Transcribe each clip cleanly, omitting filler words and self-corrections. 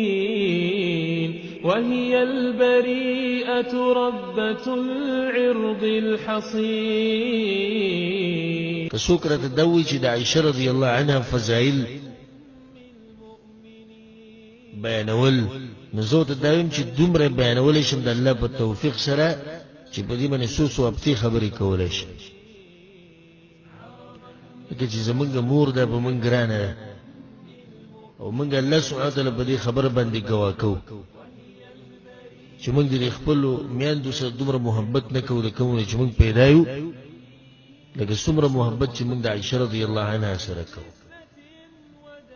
المؤمنين وهي البريئة ربة العرض الحصين. كسوكرة الدوي چې د عائشة رضي الله عنها فضائل بیانول نزوت دایم چې دومره بیانول شم د الله په توفیق سره چې په دې باندې سوسو اپتی خبرې کولای شي. لکه چې زمونږ مور ده په مونږ ګرانه ده او مونږ الله سبحانه وتعالی په دې خبره باندې ګواه کوو چې مونږ د خپلو میندو سره دومره محبت نه کوو د کومه چې مونږ پیدا یو لکه څومره محبت چې مونږ د عائشة رضی الله عنها سره کوو.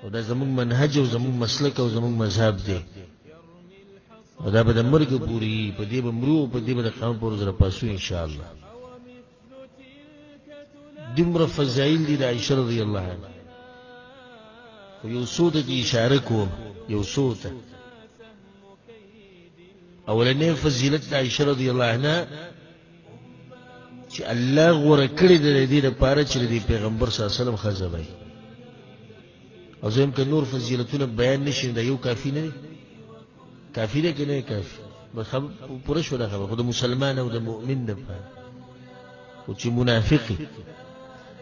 او دا زمونږ منهج او زمونږ مسلک او زمونږ مذهب دی او دا به د مرګ پورې په دې به مرو په دې به د قیامت پورې سره پاسو ان شاء الله. دومره فضایل دي د عائشة رضی الله عنها. یو څو ته اشاره کوم یو څو ته. اولنې فضیلت د عائشة رضی الله عنها چې الله غوړه کړې د دې لپاره چې د پیغمبر صلی الله علیه وسلم خزبای او زم که نور فضیلتونه بیان نشي دا یو کافی نه دی. کافی دی که نه کافی بس خبر پوره شو دا خبر خود مسلمان او د مؤمن ده او چې منافقی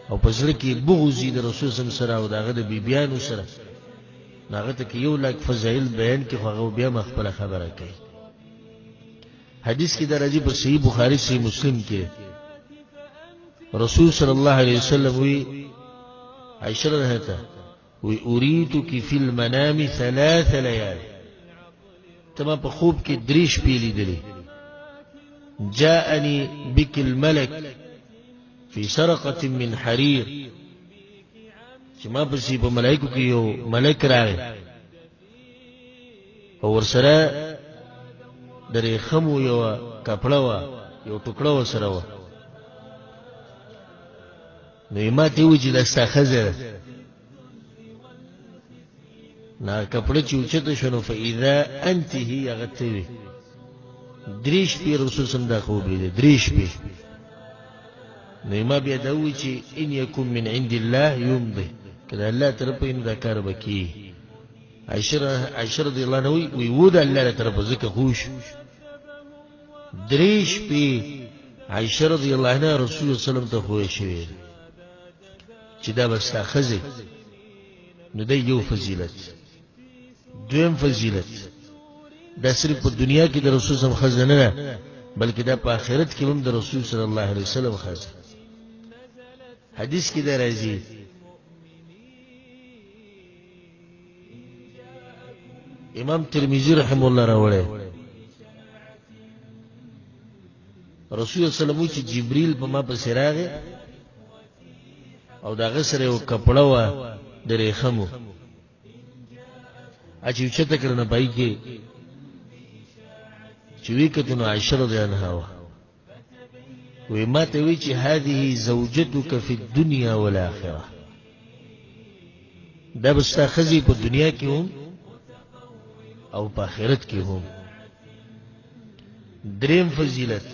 او په ځل کې بغض د رسول صلی الله علیه وسلم او داغه د بیبیانو سره هغه ته کې یو لاک فضایل بیان کې هغه بیا مخبره خبره کوي. حدیث کې درځي په صحیح بخاری صحیح مسلم کې رسول صلی الله علیه وسلم وی عائشہ رضی وی اریتک فی المنام 3 لیال تما په خوب کې دریش پیلی دلی جاءنی بک الملک فی سرقة من حریر چې ما پسې په ملائکو کې یو ملک راغی او ورسره درې خمو یو کپړه وا یو ټوکړه وسره و نو ما ته وی چې دستا خزر نا کپړه چې اوچته شنو فاذا انت هي غتوی دریش پی رسول سم دا خوب دی دریش پی نو ما بیا دوی چې ان یکم من عند الله یمضي کله الله طرف یې دا کار وکي. عائشة رضی الله عنها وی ود الله طرف زکه خوش دریش پی عائشة رضی الله عنها رسول الله صلی الله علیه وسلم ته خوښ شوی چې دا بس اخذ نو دی یو فضیلت. دویم فضیلت دا صرف په دنیا کې د رسول صلی الله علیه وسلم خزانه نه بلکې دا په آخرت کې هم د رسول صلی الله علیه وسلم خزانه. حدیث کې دا راځي امام ترمذی رحم الله راوړی رسول صلی الله علیه وسلم چې جبرئیل په ما پسې راغی او دا غسر یو کپړه و درې خمو اچې چې ته کړنه پای کې چې وی کتنو عائشة رضی الله عنها وی ما ته وی چې هذه زوجتك في الدنيا والآخرة دا بستا خزي په دنیا کې هم او په آخرت کې هم. دریم فضیلت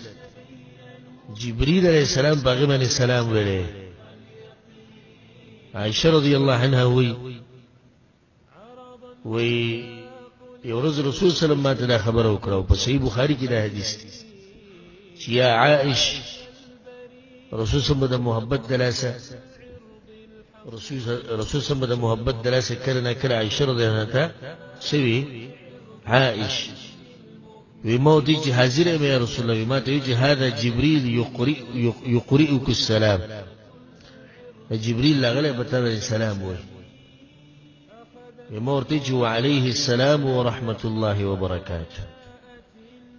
جبريل علیہ السلام باغی باندې سلام ویلې عائشة رضی الله عنها وی یو ورځ رسول صلی الله علیه وسلم ماته دا خبره وکړه په صحیح بخاری کې دا حدیث چې یا عائش رسول صلی الله علیه وسلم محبت دلاسه رسول صلی الله علیه وسلم محبت دلاسه کړه نه کړه عائشة رضی الله عنها سوي عائش وی موتی چې حاضر یم یا رسول الله ما ته چې هذا جبريل يقرئك السلام جبريل لغله بتا السلام وی مورتي چې وعليه السلام ورحمة الله وبركاته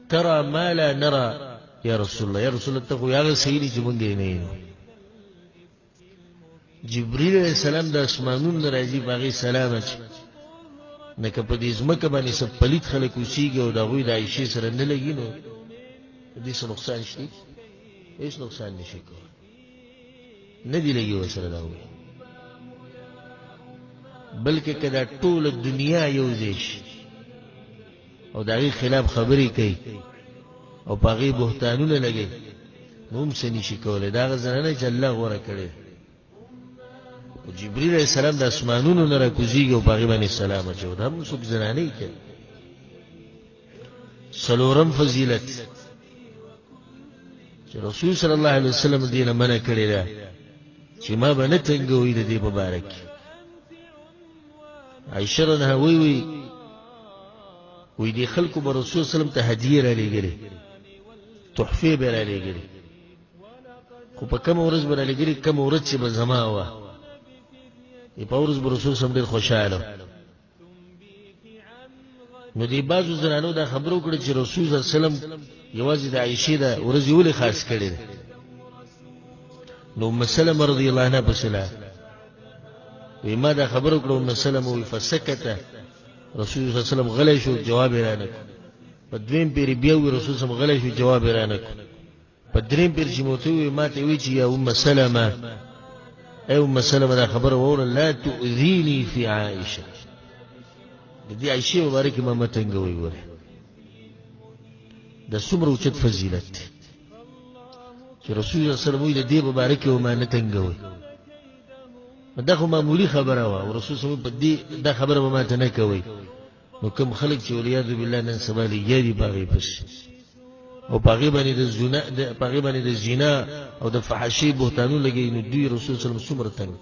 ترى ما لا نرى يا رسول الله يا رسول الله تقول يا سيدي جمونږ نه جبريل عليه السلام د اسمانونو راځي باغی سلام اچ نه کپه دې زمکه باندې سب پلیت خلک وسیږي او دا غوی د عائشې سره نه لګي نو دې څه نقصان شي هیڅ نقصان نشي کوي نه دی لګي وسره دا وي بلکې کدا ټول دنیا یو دیش او دغه خلاف خبرې کوي او پاغي بهتانونه لګي نوم سني شي کوله دا غزنه چې الله غوړه کړي او جبريل عليه السلام د اسمانونو نه راکوزیږي او باغی باندې سلام اچو دا موږ څوک زنانه کې سلورم فضیلت چې رسول صلی الله علیه وسلم دینه منع کړی دا چې ما باندې تنګوي د دې مبارک عائشہ رضی وی دي خلکو به رسول صلی الله علیه وسلم ته هدیه را لګره تحفه به را لګره خو په کوم ورځ به را لګره کوم ورځ چې به زما وا په ورځ به رسول صلی الله علیه وسلم ډیر خوشاله نو دی بازو زنانو دا خبرو کړی چې رسول صلی الله علیه وسلم یوازې د عائشې دا ورځ ولې خاص کړی نو ام سلمہ رضی الله عنها بسلا وی ما دا خبرو کړو ام سلمہ وی فسکت رسول صلی الله علیه وسلم غلی شو جواب یې رانه په دویم پیر بیا وی رسول صلی الله علیه وسلم غلی شو جواب یې رانه په دریم پیر چې موته وی ما ته وی چې یا ام سلمہ ای ام سلمہ دا خبر وره لا تؤذيني في عائشه د دې عائشه مبارک ما متنګوي وره د څومره اوچت فضیلت چې رسول الله صلی الله علیه وسلم د دې مبارک او ما نتنګوي دا خو معمولی خبره وا او رسول صلی الله علیه وسلم په دې دا خبره به ما ته نه کوي نو کوم خلک چې ولیاذ بالله نن سبا لري باغی پس او باغی باندې د زنا او د فحاشي بهتانو لګي نو دوی رسول صلی الله علیه وسلم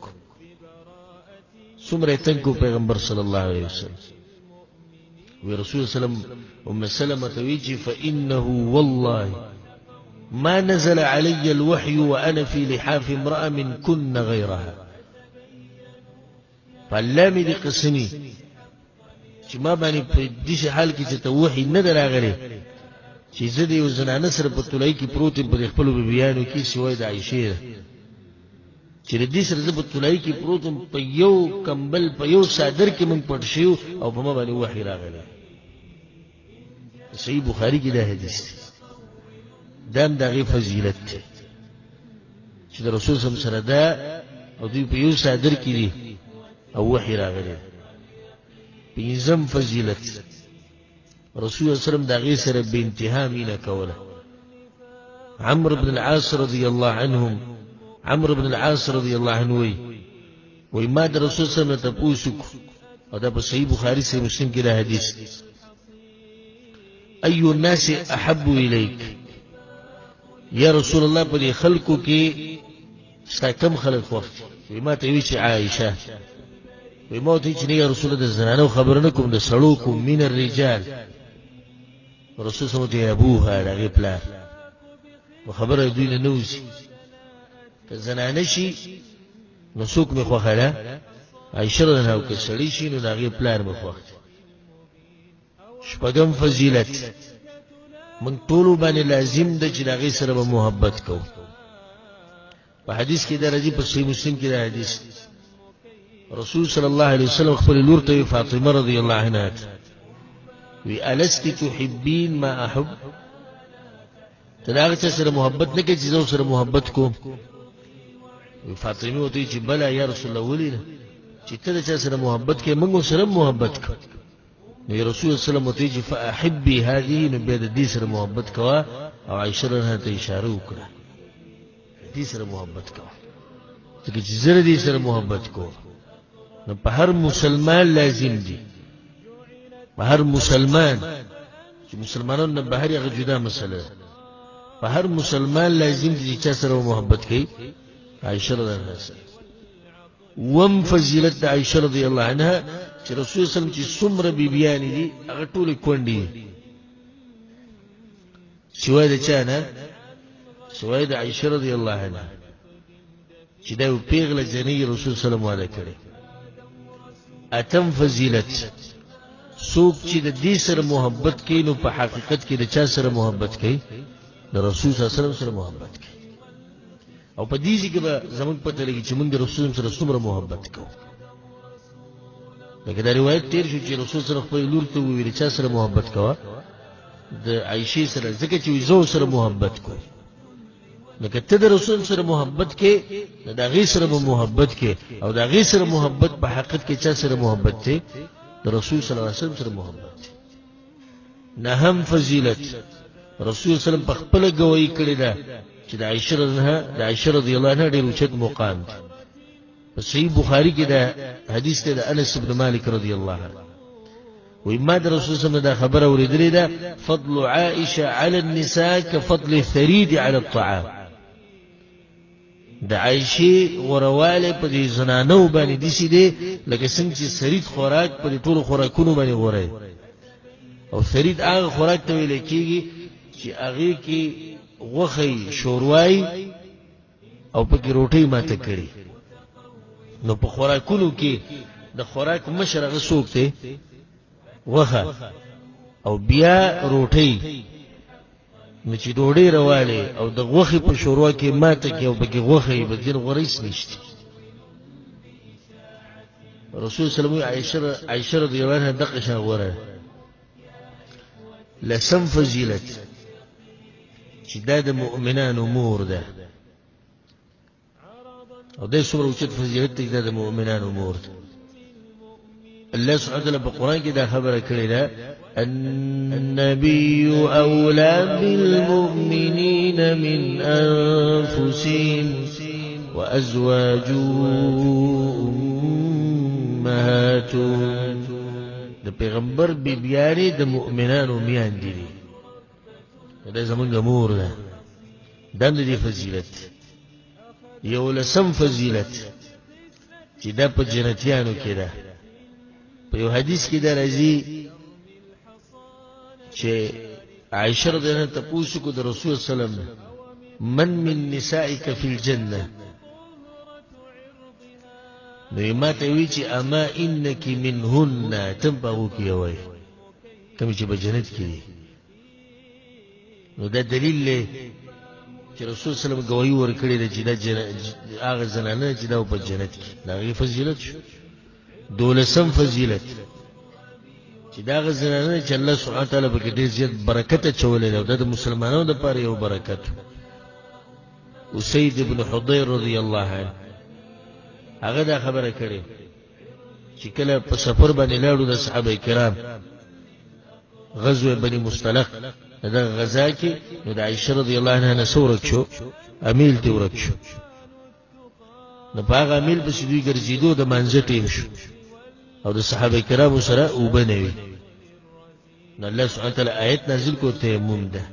څومره تنګو پیغمبر صلی الله علیه وسلم وی رسول صلی الله علیه وسلم ام سلمہ تویجی فانه والله ما نزل علي الوحي وانا في لحاف امرأة من كن غيرها فاللامي دي قسمي چې ما باندې په دې حال کې چې ته وحي نه دراغلي چې زه دې وزنانه سره په تولای کې پروت په خپل بیانو کې سوای د عائشه چې دې سره زه په تولای کې پروت په یو کمبل په یو صادر کې مونږ پټ شو او په ما باندې وحي راغلی صحیح بخاری کې دا حدیث دام دغه فضیلت چې د رسول صلی الله علیه وسلم دا او دوی په یو صادر کې دي او وحی راغلی پنځم فضیلت رسول الله صلی الله علیه وسلم دغه سره به انتها مینه کوله عمرو بن العاص رضی الله عنهم عمرو بن العاص رضی الله عنه وی ما د رسول صلی الله علیه وسلم ته پوښتنه او دا په صحیح بخاری صحیح مسلم کې دا حدیث ای الناس احب الیک یا رسول الله په خلکو کې ستا کم خلک خوښ وي ما ته وی چې عائشه وی ما ته چې نه رسول الله د زنانو خبرونه کوم د سړو کوم من الرجال رسول صلی الله علیه وسلم ابوها دغه پلا خبره دوی نه نوځي که زنانه شي نو څوک مې خوښه عائشه رضی الله عنها که سړی شي نو دغه پلار مې خوښ شپږم فضیلت من ټول باندې لازم د چې دغه سره به محبت کو په حدیث کې درځي په صحیح مسلم کې دا حدیث رسول صلی الله علیه وسلم خپل لور ته فاطمه رضی الله عنها وی الست تحبین ما احب تداغه سره محبت نه کې چې زو سره محبت کو فاطمه وته چې بلا یا رسول الله ولینه چې ته سره محبت کې موږ سره محبت کو نو رسول صلی الله علیه وسلم فاحبي هذه نبي د دې سره محبت کوا او عائشه رضی ته اشاره وکړه دې سره محبت کوا چې زره دې سره محبت کو نو په هر مسلمان لازم دي په هر مسلمان چې مسلمانانو نه بهر یو جدا مسله په هر مسلمان لازم دي چې سره محبت کوي عائشه رضی الله عنها وم فضیلت عائشه رضی الله عنها چې رسول صلی الله علیه وسلم چې څومره بیبیان دي هغه ټول کونډي سوای د چانه سوای د عائشه رضی الله عنها چې دا پیغله جنې رسول صلی الله علیه وسلم اتم فضیلت څوک چې د دې سره محبت کوي نو په حقیقت کې د چا سره محبت کوي د رسول صلی الله علیه وسلم سره محبت کوي او په دې کې به زموږ پته لګي چې موږ د رسول سره څومره محبت کوو لکه دا روایت تیر شو چې رسول سره خپل لور ته ویل چې سره محبت کوه د عائشه سره ځکه چې زو سره محبت کوي لکه ته د رسول سره محبت کې د هغه سره محبت کې او د هغه سره محبت په حقیقت کې چا سره محبت ته د رسول صلی الله علیه وسلم سره محبت نه هم فضیلت رسول صلی الله علیه وسلم په خپل گواہی کړی دا چې د عائشه رضی الله عنها ډېر اوچت مقام دی په صحیح بخاری کې دا حدیث ته د انس بن مالک رضی الله عنه وی ما د رسول صلی الله علیه وسلم دا خبره اوریدلې ده فضل عائشه علی النساء كفضل الثريد على الطعام د عائشه غرواله په دې زنانو باندې دي سي دي لکه څنګه چې سرید خوراک په ټولو خوراکونو باندې غوړي او سرید هغه خوراک ته ویل کېږي چې هغه کې غوخي شوروای او پکې روټي ماته کړي نو په خوراکونو کې د خوراک مشرغه سوق ته وخه او بیا روټي نو چې ډوډۍ رواله او د غوخي په شوروا کې ماته کې او پکې غوخي بدین غریس نشته رسول صلی الله علیه وسلم عائشه رضی الله عنها دغه شان غوره لسم فضیلت چې د مؤمنانو مور ده او د څومره اوچت فضیلت دی د مؤمنانو مور ده الله سبحانه وتعالى بالقرآن كده خبر كده النبي أولى بالمؤمنين من أنفسهم وأزواجه أمهاتهم ده پیغمبر بیبیانی د مؤمنانو میان دي ده زمونږ مور ده دند دي فضیلت یو لسم فضیلت چې دا په جنتیانو کې ده په یو حدیث کې دا راځي چې عائشه رضی الله عنها تاسو کو د رسول صلی الله علیه وسلم من نسائک فی الجنه نو ما ته وی چې اما انک منهن تنبغو کی وای کوم چې په جنت کې دي نو دا دلیل دی چې رسول صلی الله علیه وسلم گواہی ورکړي دی چې دا هغه زنانه چې دا په جنت کې دا غي فضیلت شو دولسم فضیلت چې دا غزنانه چې الله سبحانه وتعالى په کې ډېر زیات برکت چولې او د مسلمانانو لپاره یو برکت اسید ابن حضیر رضی الله عنه هغه دا خبره کړې چې کله په سفر باندې لاړو د صحابه کرام غزوه بني مصطلق دا غزا کې نو د عائشه رضی الله عنها نسورک شو امیل ته ورک شو نو په هغه امیل په سیدوی ګرځیدو د منځ ټیم شو او د صحابه کرامو سره وبنوي نو الله سبحانه وتعالى آیت نازل کو تیمم ده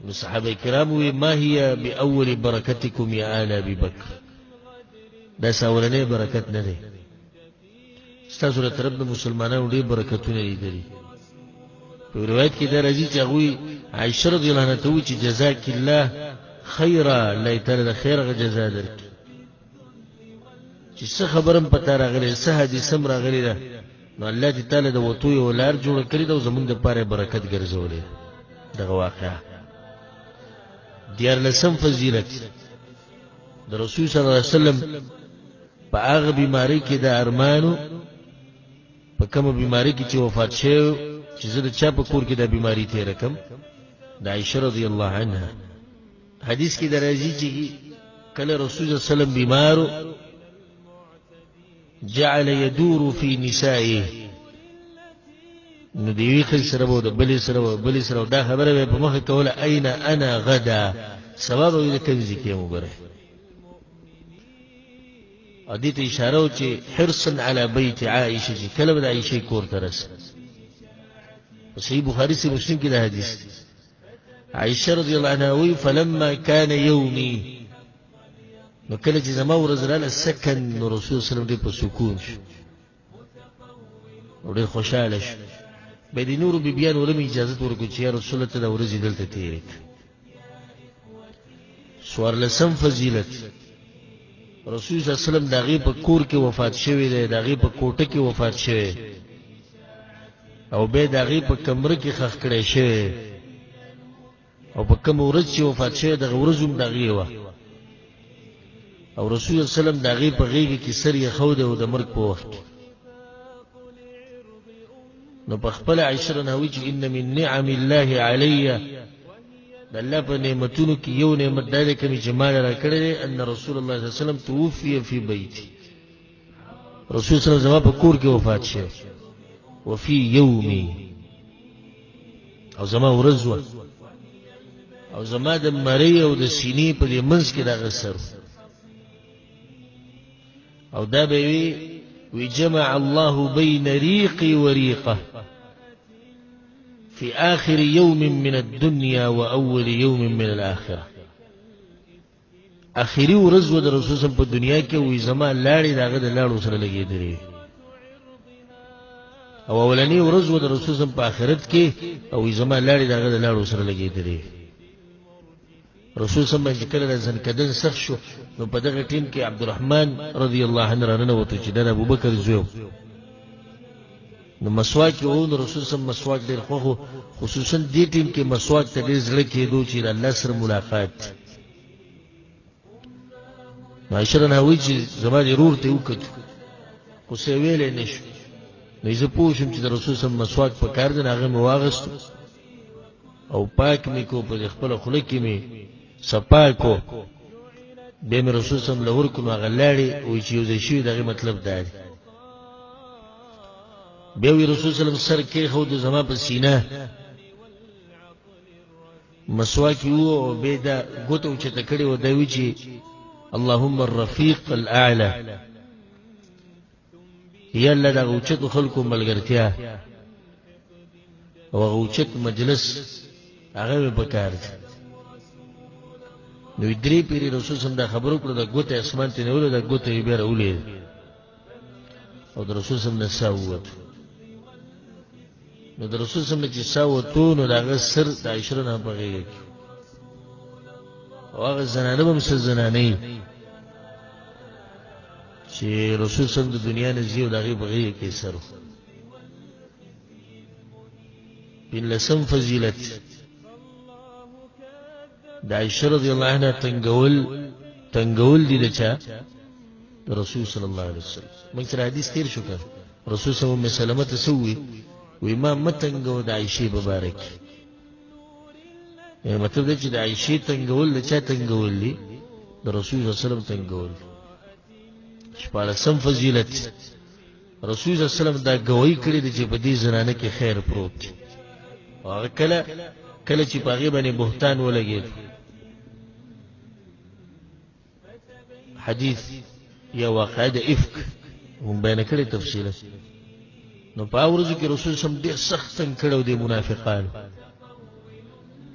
نو صحابه کرامو ما هي باول برکتکم یا آل ابي بکر دا ساولنه برکت نه ده ستاسو له طرف د مسلمانانو ډېر برکتونه دي په روایت کې دا راځي چې هغه عائشه رضی الله عنها ته وی چې جزاک الله خیره الله تعالی د خیر جزا درکړي چې څه خبرم پتا راغلی څه حدیث هم راغلی ده نو الله تعالی د وتو یو لار جوړ کړی دا زمونږ لپاره برکت ګرځولې دغه واقعه دیار لسم فضیلت د رسول صلی الله علیه وسلم په هغه بیماری کې د ارمانو په کومه بیماری کې چې وفات شو چې زه د چا په کور کې د بیماری تیر کم د عائشه رضی الله عنها حدیث کې درځي چې کله رسول صلی الله علیه وسلم بیمارو جعل يدور في نسائه نو دی وی سره وو د بلی سره دا خبره په مخه کوله اين انا غدا سبب وی د کنځي کې مګره ادیته اشاره و چې حرصا على بيت عائشه چې کله د عائشه کور ترس صحیح بخاری سے مسلم کې دا حدیث عائشه رضی الله عنها وی فلما كان يومي نو کله چې زما ورځ رااله سکن نو رسول صلی الله علیه وسلم په سکون شو او ډېر خوشاله شو به د نور بیبیان ولې اجازه ورکړي چې رسول الله ته د ورځې دلته تیرې سوار لسم فضیلت رسول صلی الله علیه وسلم دغه په کور کې وفات شوی دی دغه په کوټه کې وفات شوی او به دغه په کمره کې خخ کړی شوی او په کوم ورځ چې وفات شوی دغه ورځ هم دغه و او رسول الله صلی الله علیه وسلم دغه په غیږ کې سر یې خو ده او د مرګ په وخت نو په خپل عائشه نووي چې ان من نعم الله علی د الله په نعمتونو کې یو نعمت دی کوم چې مال را کړی ان رسول الله صلی الله علیه وسلم توفي فی بیتی رسول صلی الله علیه وسلم په کور کې وفات شو وفي یومی او زما ورځ او زما د مری او د سینې په منځ کې دا غسر او دا به وی جمع الله بين ريقي وريقه في آخر يوم من الدنيا وأول يوم من الآخرة. آخری ورځ و د رسول صلی په دنیا کې وې زما لاړې داغه د لاړو سره لګېدلې، او اولنی ورځ و د رسول صلی په آخرت کې او زما لاړې داغه د لاړو سره لګېدلې. رسول صلی الله علیه وسلم کله ځن کدن سخت شو، نو په دغه ټیم کې عبدالرحمن رضی الله عنه رانه وته چې د ابوبکر زوی، نو مسواک وو. نو رسول صلی الله مسواک ډېر خو خصوصا دې ټیم کې مسواک ته ډېر زړه کېدو چې الله سره ملاقات. عائشہ رضی الله چې زما ضرور ته وکړ خو څه ویلې نشو، نو زه پوه شوم چې د رسول صلی الله مسواک په کار دی، هغه مې واغست او پاک مې کو، په خپل خوله کې مې صفا کو، بیا مې رسول صلی الله لور کو، نو هغه لاړې وایي چې یو ځای شوي دغه مطلب دا دی. بیا وی رسول صلی الله سر کې خو د زما په سینه مسواک وو، او بیا دا ګوتو چې تکړه و دی چې اللهم الرفيق الاعلى، یا الله دا اوچت خلکو ملګرتیا او اوچت مجلس هغه به کار دی. نو درې پیری رسول صلی الله خبرو کړو، د ګوتې اسمان ته نیولو، د ګوتې یې بیا راولې او د رسول صلی الله ساوت. نو د رسول صلی الله چې ساوتو، نو دغه سر د عائشہ نه بغیر او هغه زنانه به مسل زنانه چې رسول صلی الله د دنیا نه زیو دغه بغیر کې سرو. بن لسم فضیلت د عائشہ رضی الله عنها تنگول دي دچا د رسول صلی الله علیه وسلم. موږ سره حدیث تیر شو کړ، رسول صلی الله علیه وسلم تسوي و امام متنگو د عائشہ مبارک، یعنی مطلب دا چې د عائشہ تنگول د چا تنگول دي؟ د رسول صلی الله علیه وسلم تنگول. شپارسم فضیلت رسول صلی الله علیه وسلم دا گواہی کړی دی چې په دې زنانه کې خیر پروت دی، او هغه کله چې په هغې باندې بهتان ولګېد، حدیث یا واقعه د افک هم بیان کړی تفصیلا. نو په ورځو کې رسول سم ډېر سخت څنګه کړو دي منافقان،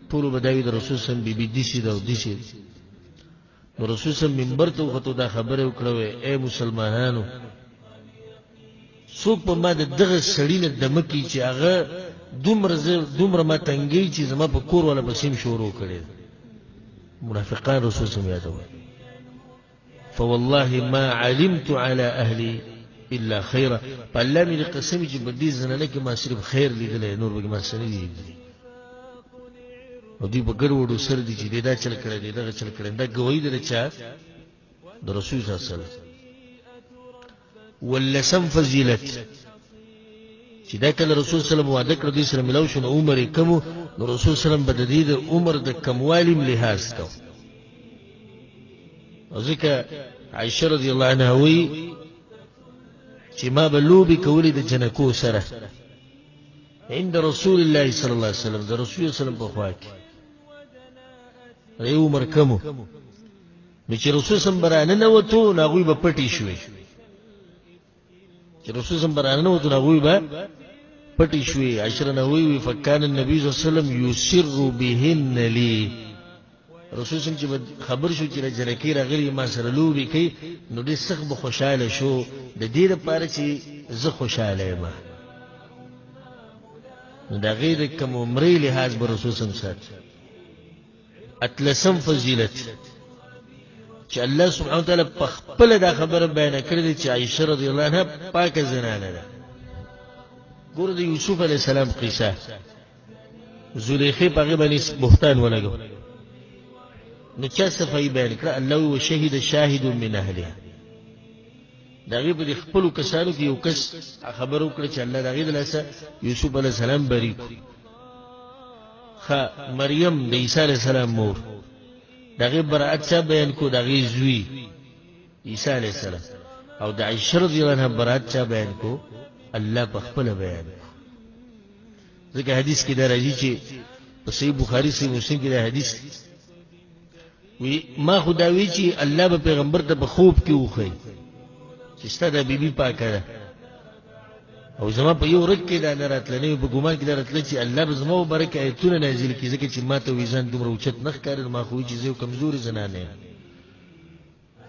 ټول بداوی د رسول سم بي دي دا ودي. نو رسول سم منبر ته وخته دا خبره وکړه، اے مسلمانانو، څوک په ما دغه سړی نه دمکی چې هغه دومره ما تنګي چې زما په کور ولا بسیم شروع کړي. منافقان رسول سم یادوي، فوالله ما علمت على اهلي الا خيرا، فالله مې قسم چې بدی زنانه کې ما صرف خیر لیدل، نور به ما سره لیدل. او دی په ګډوډو سر دي چې دا چل کړی دی، دا چل کړی، دا گواہی ده چا؟ د رسول صلی الله علیه وسلم. ولسم فضیلت چې دا کله رسول صلی الله علیه وسلم وعده کړ دې سره ملاو شو، عمر یې کم، نو رسول صلی الله علیه وسلم بد دې د عمر د کموالي لحاظ کو. ځکه عائشہ رضی الله عنها وی چې ما بلوبي کولی د جنکو سره عند رسول الله صلی الله علیه وسلم، د رسول صلی الله علیه وسلم په خوا کې ری عمر کمو. نو چې رسول صلی الله علیه وسلم برانه نه وته، هغوی به پټي شوي، چې رسول صلی الله علیه وسلم برانه نه وته، هغوی به پټي شوي. عائشہ نه وی فکان النبي صلی الله علیه وسلم یسر بهن لی، رسول صلی الله علیه وسلم چې خبر شو چې جنکی راغلی ما سره لوبي کوي، نو دې سخت به خوشاله شو، د دې لپاره چې زه خوشاله یم. نو دا غیر کوم عمرې لحاظ به رسول صلی الله علیه وسلم. اتلسم فضیلت چې الله سبحانه وتعالی په خپل دا خبره بیان کړې چې عائشہ رضی الله عنها پاکه زنانه ده. ګور د یوسف علیه السلام قصه، زلیخه په هغه باندې بهتان ولګو، نو چا صفای بیان کړه، الله وشهد شاهد من اهلها. دغه په خپل کسانو کې یو کس خبرو کړ چې الله دغه دلته یوسف علیه السلام بری کو. مریم د عیسی علیه السلام مور، دغه برائت چا بیان کو، دغه زوی عیسی علیه السلام. او د عائشہ رضی الله عنها برائت چا بیان کو، الله په خپل بیان کو. ځکه حدیث کې دا راځي چې په صحیح بخاری صحیح مسلم کې دا حدیث وی ما خداوی چې الله به پیغمبر ته په خوب کې وخی، چې ستا دا بیبي پاکه ده او زما په یو رک کې دا نه راتله نه په ګمان کې دا راتله چې الله به زما مبارک آیتونه نازل کړي ځکه چې ما ته وایي ځان دومره اوچت نه ښکاري ما خو وایي چې زه یو کمزورې زنانه یم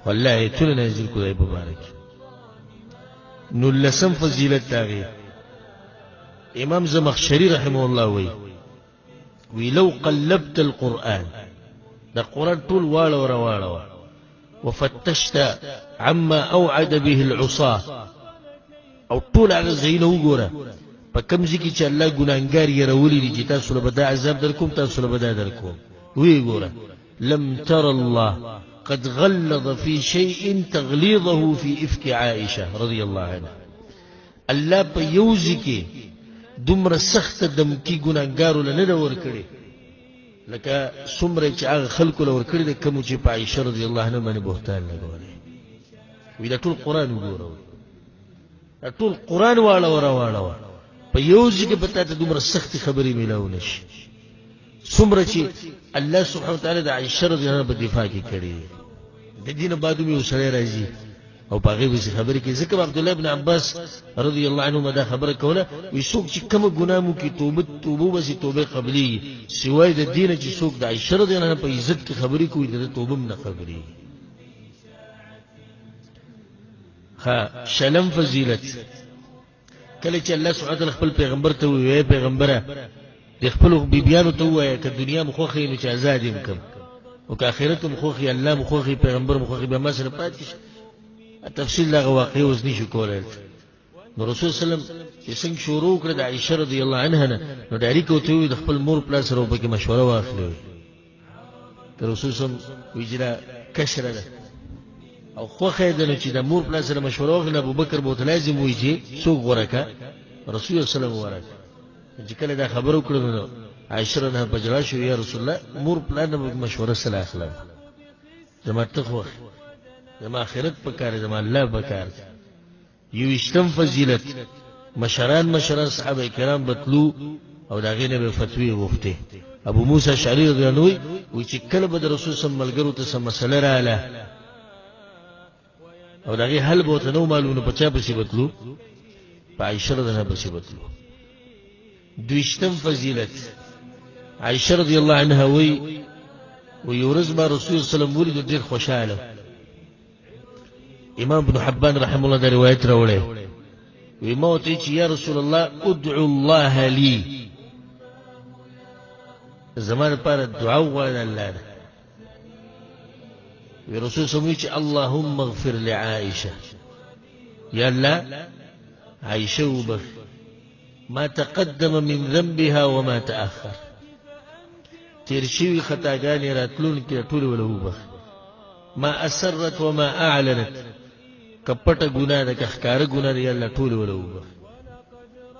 والله آیتونه نازل کړي خدای مبارک. نو لسم فضیلت داغي امام زمخشري رحمه الله وی لو قلبت القرآن دا قرآن طول واړه وفتشت عما اوعد به العصاه او طول هغه زینه وګوره په کوم ځکه چې الله ګناګار یې راولي دي چې تاسو له بدا عذاب درکوم تاسو له بدا درکوم وی ګوره لم تر الله قد غلظ في شيء تغليظه في إفك عائشة رضي الله عنها الله په یوځ کې دومره سخت دمکی ګناګارو نه ور کړی لکه څومره چې هغه خلکو لور کړی د کوم چې په عائشة رضی الله عنها باندې بهتان لګولې وی دا ټول قرآن وګوره دا ټول قرآن واړه په یوځ کې پتا ته دومره سخت خبرې ملاو نشي څومره چې الله سبحانه وتعالى د عائشة رضی الله عنها په دفاع کې کړی د دین بعد مې وسره راځي او باغې به خبرې کې ذکر عبد الله ابن عباس رضی الله عنهما دا خبره کوله وي څوک چې کوم ګناه مو کې توبه بس توبه قبلي سوای د دین چې څوک د عائشة رضی الله عنها په عزت کې خبرې کوي د توبه نه خبرې ها شلم فضیلت کله چې الله سبحانه وتعالى خپل پیغمبر ته وی پیغمبره د خپل بیبیانو ته وایي چې دنیا مخوخي نو چې آزاد یم کوم او که آخرت مخوخي الله مخوخي پیغمبر مخوخي به ما سره پاتې شي تفصیل دا واقعي اوس نشو کولای نو رسول سلام چې څنګه شروع کړ د عائشة رضی الله عنها نو ډایری کوته د خپل مور پلا سره په کې مشوره واخلې که رسول سلام ویجرا کشره ده او خوخه ده چې د مور پلا سره مشوره واخلې ابوبکر بوت لازم ویجي څوک ورکه رسول سلام ورکه چې کله دا خبرو کړو نو عائشة نه بجلا شو یا رسول الله مور پلا نه مشوره سره اخلم زما ته خو زما آخرت پکار زما الله پکار یو اشتم فضیلت مشران صحابه کرام بتلو او دا غینه به فتوی غوښته ابو موسی اشعری رضی الله عنه وی چې کله به رسول صلی الله علیه وسلم ملګرو ته مسله رااله او دا غي حل بوته نو معلومه پچا پسی بتلو په عائشة رضی الله عنها پسی بتلو دویشتم فضیلت عائشة رضی الله عنها وی یورز ما رسول صلی الله علیه وسلم ولید ډیر خوشاله امام ابن حبان رحمه الله دا روایت راوړی وی ما ته چې یا رسول الله ادعو الله لي زمان پر دعا وغواړه الله نه وی رسول صلی الله علیه وسلم اللهم اغفر لعائشه یا الله عائشه وبخ ما تقدم من ذنبها وما تأخر تیر شوی خطاګانې راتلون کې ټول ولا وبخ ما اسرت وما اعلنت کپټه ګناه ده که ښکاره ګناه ده یا الله ټول ولا وبخ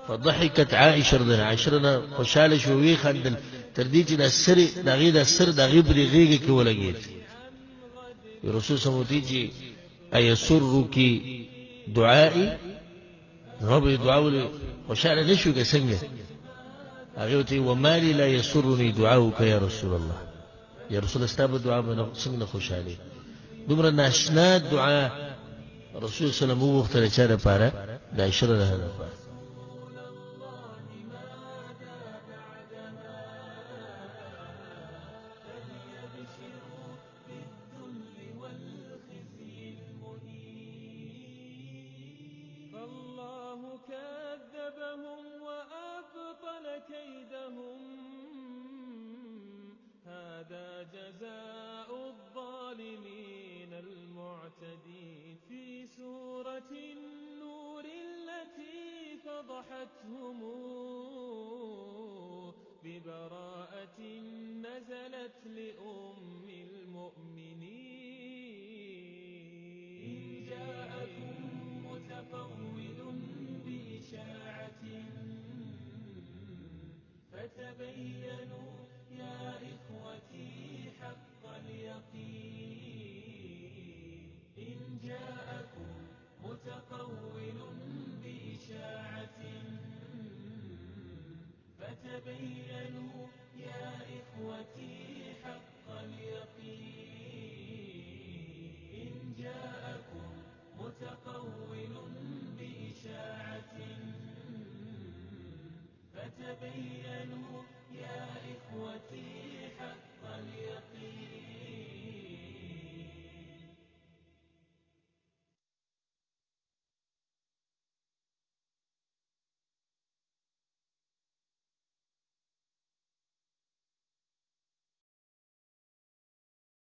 فضحكت عائشة رضی الله عنها خوشاله شو وی خندل تر دې چې د سر دغه د سر دغه بری غیږ کې ولګید رسول صلی الله علیه وسلم ايسرك دعائي رب دعاء خوشاله نشو که څنګه هغه ته وما لي لا يسرني دعاؤك يا رسول الله یا رسول الله ستاسو دعا به څنګه خوشاله دومره ناشنا دعا رسول صلی الله علیه وسلم وختره چا لپاره د عائشة رضی الله عنها هذا جزاء الظالمين المعتدين في سورة النور التي فضحتهم ببراءة نزلت لأم المؤمنين إن جاءكم متفول بإشاعة فتبينوا يا إخوتي حق اليقين إن جاءكم متقول بإشاعة فتبينوا يا إخوتي حق اليقين إن جاءكم متقول فتبينوا